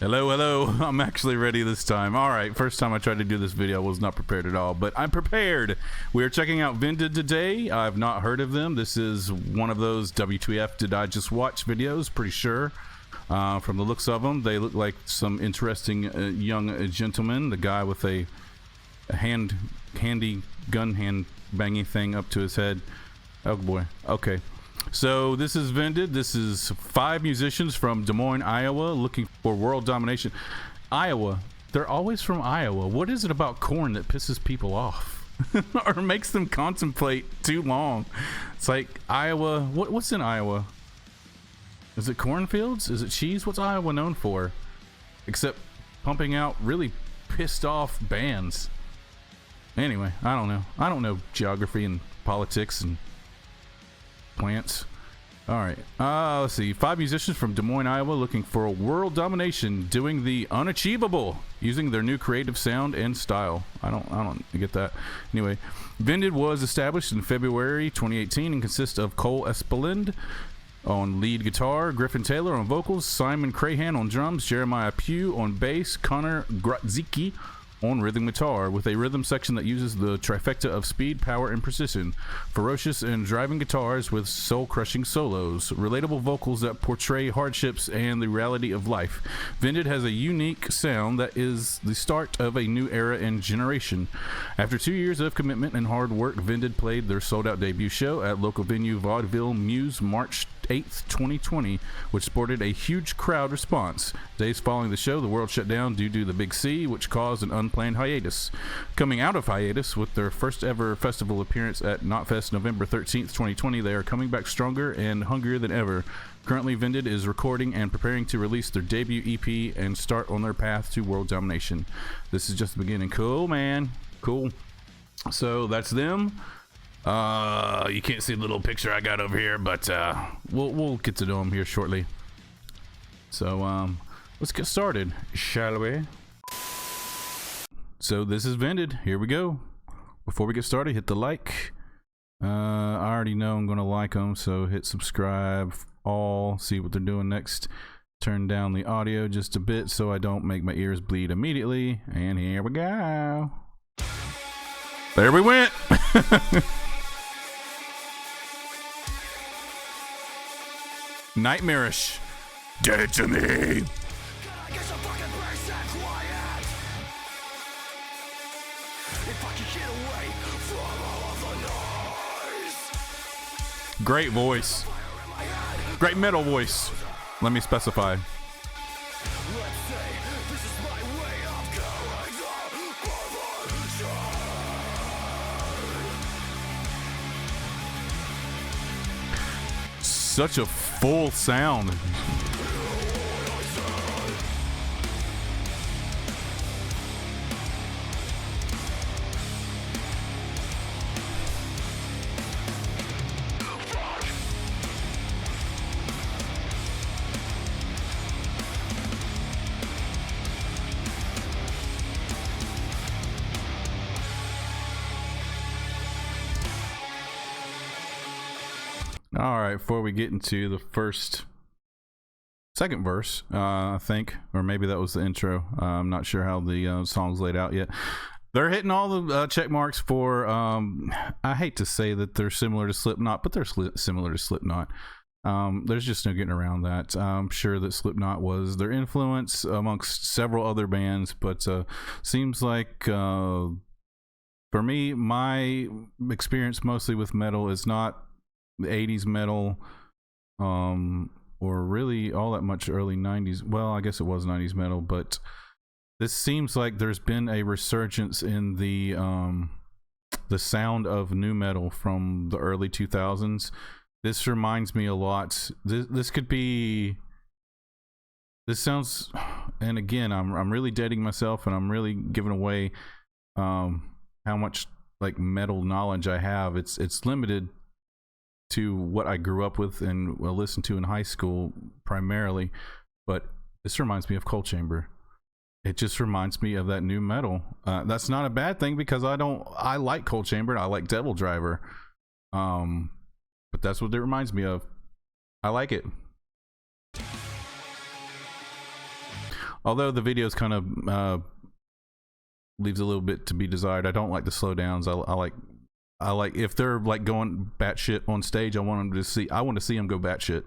Hello, hello. I'm actually ready this time. All right, first time I tried to do this video, I was not prepared at all, but I'm prepared. We are checking out VENDED today. I've not heard of them. This is one of those WTF did I just watch videos, pretty sure. From the looks of them, they look like some interesting young gentlemen. The guy with a handy gun hand bangy thing up to his head. Oh boy. Okay. So this is VENDED. This is 5 musicians from Des Moines, Iowa, looking for world domination. Iowa. They're always from Iowa. What is it about corn that pisses people off or makes them contemplate too long? It's like Iowa. What's in Iowa? Is it cornfields? Is it cheese? What's Iowa known for? Except pumping out really pissed off bands. Anyway, I don't know. I don't know geography and politics and plants. All right. Let's see. 5 musicians from Des Moines, Iowa, looking for a world domination, doing the unachievable, using their new creative sound and style. I don't get that. Anyway, VENDED was established in February 2018 and consists of Cole Espeland on lead guitar, Griffin Taylor on vocals, Simon Crahan on drums, Jeremiah Pugh on bass, Connor Grotzicki on rhythm guitar, with a rhythm section that uses the trifecta of speed, power, and precision. Ferocious and driving guitars with soul-crushing solos. Relatable vocals that portray hardships and the reality of life. VENDED has a unique sound that is the start of a new era and generation. After 2 years of commitment and hard work, VENDED played their sold-out debut show at local venue Vaudeville Muse March 8th, 2020, which sported a huge crowd response. Days following the show, the world shut down due to the Big C, which caused an unplanned hiatus. Coming out of hiatus with their first ever festival appearance at Knotfest November 13th, 2020, they are coming back stronger and hungrier than ever. Currently, VENDED is recording and preparing to release their debut EP and start on their path to world domination. This is just the beginning. Cool, man. Cool. So that's them. You can't see the little picture I got over here, but we'll get to know them here shortly. So let's get started, shall we? So this is VENDED. Here we go. Before we get started, hit the like. I already know I'm gonna like them, so hit subscribe. All see what they're doing next. Turn down the audio just a bit so I don't make my ears bleed immediately. And here we go. There we went. Nightmarish. Dead to me. Great voice. Great metal voice. Let me specify. Such a full sound. All right, before we get into the second verse, I think, or maybe that was the intro. I'm not sure how the song's laid out yet. They're hitting all the check marks for, I hate to say that they're similar to Slipknot, but they're similar to Slipknot. There's just no getting around that. I'm sure that Slipknot was their influence amongst several other bands, but seems like, for me, my experience mostly with metal is not the 80s metal, or really all that much early 90s. Well, I guess it was 90s metal, but this seems like there's been a resurgence in the sound of new metal from the early 2000s. This reminds me a lot. This could be. This sounds, and again, I'm really dating myself, and I'm really giving away how much like metal knowledge I have. It's limited to what I grew up with and listened to in high school primarily, but this reminds me of Cold Chamber. It just reminds me of that new metal. That's not a bad thing because I like Cold Chamber and I like Devil Driver, but that's what it reminds me of. I like it. Although the video's kind of leaves a little bit to be desired. I don't like the slowdowns. I like if they're like going batshit on stage. I want them to see. I want to see them go batshit.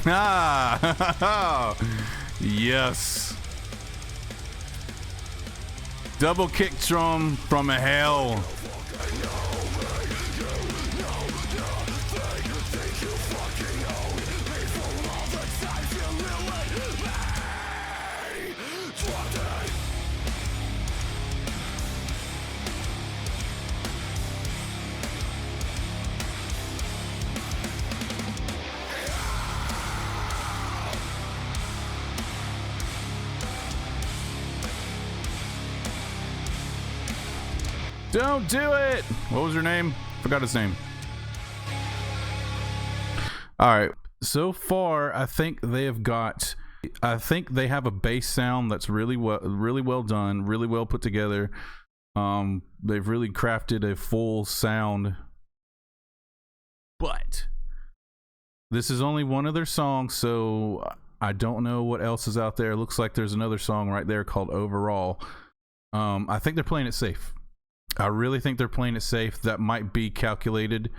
Ah, yes. Double kick drum from hell. Don't do it. What was her name? Forgot his name. All right. So far, I think they have a bass sound that's really well done, really well put together. They've really crafted a full sound. But this is only one of their songs, so I don't know what else is out there. It looks like there's another song right there called Overall. I think they're playing it safe. I really think they're playing it safe. That might be calculated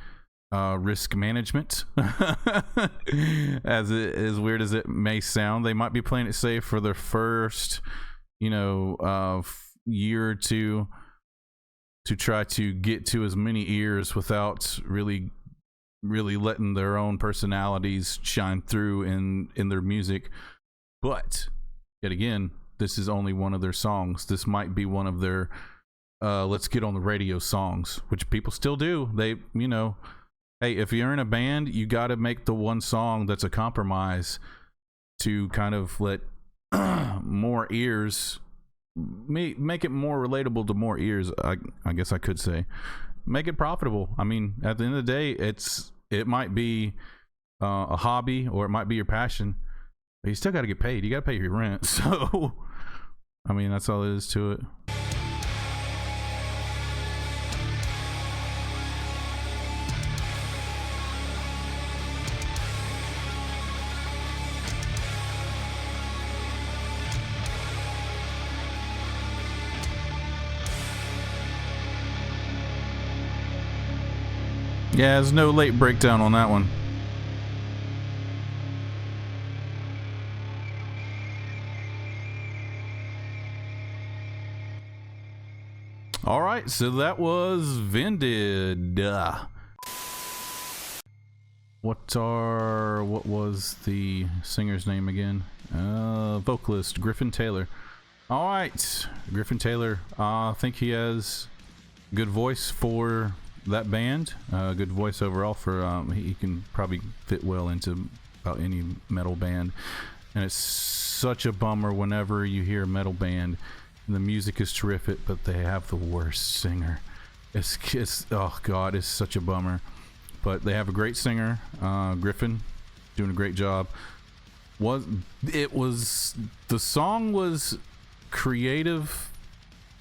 risk management. As weird as it may sound, they might be playing it safe for their first, year or two to try to get to as many ears without really letting their own personalities shine through in their music. But yet again, this is only one of their songs. This might be one of their let's get on the radio songs, which people still do. They, hey, if you're in a band, you got to make the one song that's a compromise to kind of let more ears, make it more relatable to more ears. I guess I could say, make it profitable. I mean, at the end of the day, it might be a hobby or it might be your passion, but you still got to get paid. You got to pay your rent. So, I mean, that's all there is to it. Yeah, there's no late breakdown on that one. All right, so that was VENDED. What was the singer's name again? Vocalist Griffin Taylor. All right, Griffin Taylor. I think he has good voice for that band. Good voice overall for he can probably fit well into about any metal band. And it's such a bummer whenever you hear a metal band. The music is terrific, but they have the worst singer. It's oh god, it's such a bummer. But they have a great singer, Griffin, doing a great job. The song was creative.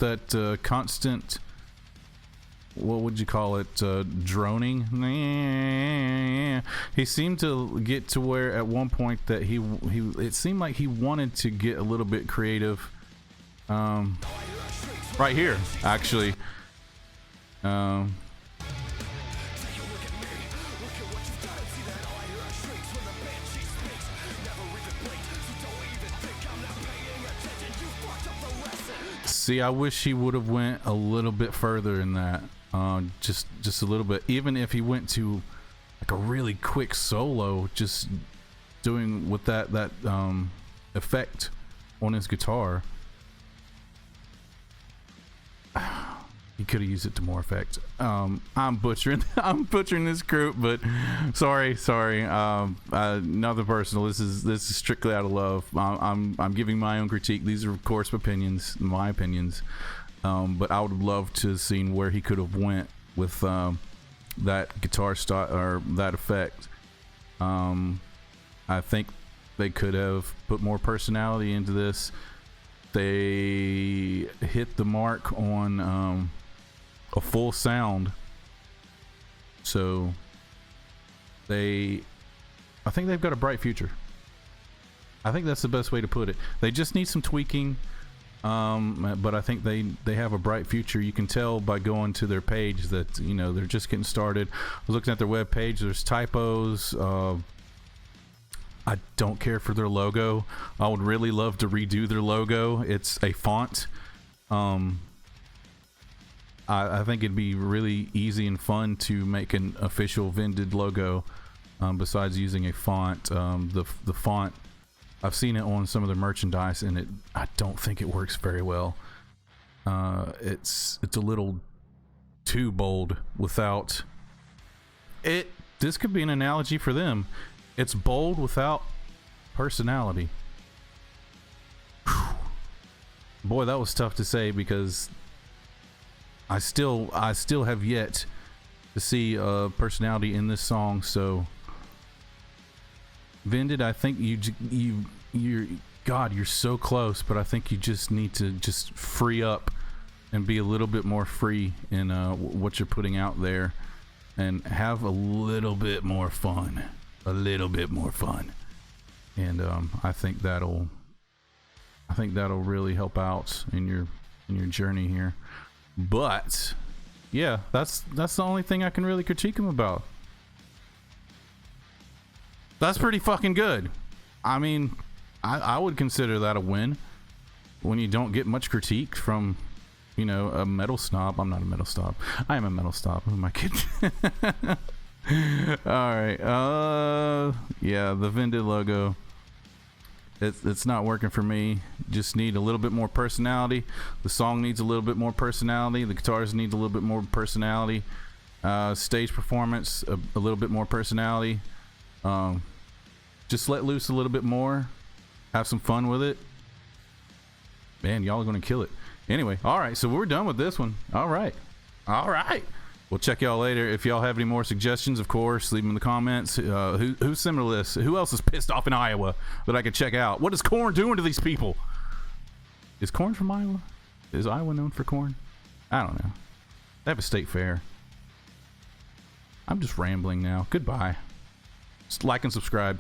That constant, what would you call it, droning. He seemed to get to where at one point that he it seemed like he wanted to get a little bit creative. Right here, actually, Um, See, I wish he would have went a little bit further in that. Just a little bit. Even if he went to like a really quick solo, just doing with that effect on his guitar. He could have used it to more effect. I'm butchering this group, but sorry. Nothing personal. This is strictly out of love. I'm giving my own critique. These are of course opinions, my opinions. But I would have loved to have seen where he could have went with that guitar style or that effect. I think they could have put more personality into this. They hit the mark on a full sound, so I think they've got a bright future. I think that's the best way to put it. They just need some tweaking, but I think they have a bright future. You can tell by going to their page that, you know, they're just getting started. I was looking at their web page. There's typos. I don't care for their logo. I would really love to redo their logo. It's a font. I think it'd be really easy and fun to make an official Vended logo, besides using a font. The font, I've seen it on some of the merchandise, and I don't think it works very well. It's a little too bold without it. This could be an analogy for them. It's bold without personality. Whew. Boy, that was tough to say, because I still have yet to see personality in this song. So Vended, I think you're so close, but I think you just need to just free up and be a little bit more free in what you're putting out there, and have a little bit more fun. And I think that'll really help out in your journey here. But yeah, that's the only thing I can really critique him about. That's pretty fucking good. I mean, I would consider that a win when you don't get much critique from, you know, a metal snob. I'm not a metal snob. I am a metal snob. Who am I kidding? All right. Yeah, the Vended logo. It's not working for me. Just need a little bit more personality. The song needs a little bit more personality. The guitars need a little bit more personality. Stage performance, a little bit more personality. Just let loose a little bit more. Have some fun with it. Man, y'all are gonna kill it. Anyway, all right. So we're done with this one. All right. We'll check y'all later. If y'all have any more suggestions, of course, leave them in the comments. Who's similar to this? Who else is pissed off in Iowa that I could check out? What is corn doing to these people? Is corn from Iowa? Is Iowa known for corn? I don't know. They have a state fair. I'm just rambling now. Goodbye. Just like and subscribe.